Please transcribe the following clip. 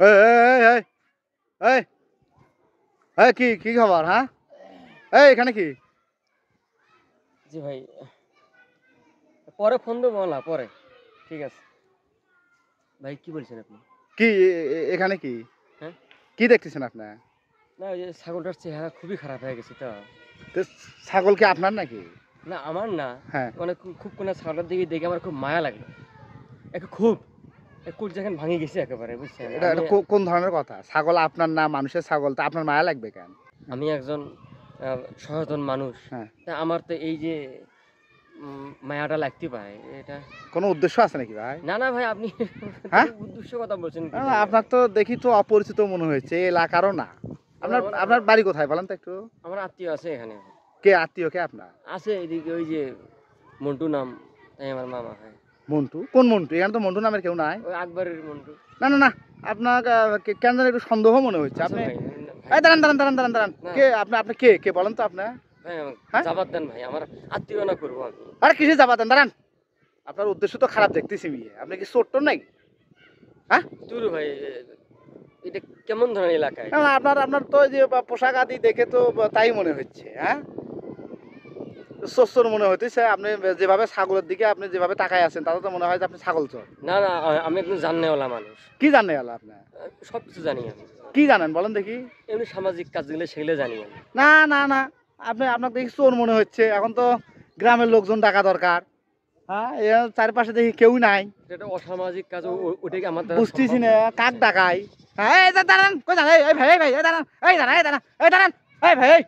এই এই এই এই এই কি কি খবর? হ্যাঁ, এই এখানে কি? জি ভাই, পরে ফোন দেবো না, পরে। ঠিক আছে ভাই, কি বলছেন আপনি? কি এখানে কি? হ্যাঁ, কি দেখতেছেন আপনি? না ওই যে ছাগলটার চেহারা খুবই খারাপ হয়ে গেছে তো। তো ছাগল কি আপনার নাকি? না আমার না, হ্যাঁ, মানে খুব কোনো ছাগলের দিকে দেখে আমার খুব মায়া লাগলো। খুব কুল যেখানে ভাঙে গেছে একেবারে, বুঝছেন? এটা এটা কোন ধরনের কথা? ছাগল আপনার না মানুষের ছাগল, তা আপনার মায়া লাগবে কেন? আমি একজন সচেতন মানুষ, হ্যাঁ, তা আমার তো এই যে মায়াটা লাগতে পারে এটা। কোনো উদ্দেশ্য আছে নাকি ভাই? না না ভাই, আপনি হ্যাঁ, উদ্দেশ্য কথা বলছেন কি? আপনার তো দেখি তো অপরিচিত মনে হয়েছে, এই এলাকারও না। আপনার আপনার বাড়ি কোথায় বলেন তো একটু? আমার আত্মীয় আছে এখানে। কে আত্মীয় কে আপনার? আছে এদিকে, ওই যে মন্টু নাম, তাই আমার মামা হয়। মন্টু? কোন মন্টু? এখানে তো মন্টু নামের কেউ নাই। ওই আকবরের মন্টু। না না না, আপনার কেন জানি একটু সন্দেহ মনে হচ্ছে। আপনি ভাই, এই দাঁড়ান দাঁড়ান দাঁড়ান দাঁড়ান দাঁড়ান, না। কে আপনি? আপনি কে কে বলেন তো আপনি? ভাই হ্যাঁ? জাবাত দেন ভাই, আমার আত্মীয় না করবো আমি। আরে কিসে যাবাতেন? দাঁড়ান, আপনার উদ্দেশ্য তো খারাপ দেখতেছি মিয়ে। আপনি কি চোট্ট নাই? হ্যাঁ, তুরু ভাই, এটা কেমন ধরনের এলাকায়? না, না, আপনার আপনার তো এই যে পোশাক আদি দেখে তো তাই মনে হচ্ছে। হ্যাঁ, চোর মনে হইতেছে। আপনি যেভাবে ছাগলের দিকে আপনি যেভাবে তাকায় আছেন, তাতে তো মনে হয় যে আপনি ছাগল চোর। না না, আমি একদম জাননেওয়ালা মানুষ, কি জানেন আল্লাহ আপনি? সব কিছু জানি আমি। কি জানেন বলেন দেখি? এমনি সামাজিক কাজগুলো সেগুলো জানি আমি। না না না, আপনি আপনাকে দেখি চোর মনে হচ্ছে। এখন তো গ্রামের লোকজন ডাকা দরকার। হ্যাঁ, এর চারপাশে দেখি কেউ নাই। এটা অসামাজিক কাজ, ওটা কি আমার দ্বারা বুঝতেছি সম্ভব না না? কাক ডাকাই। হ্যাঁ, এই দাঁড়ান, কই দাঁড়ান, এই ভাই, এই ভাই, এই দাঁড়ান, এই দাঁড়ান, এই দাঁড়ান, এই দাঁড়ান, এই ভাই,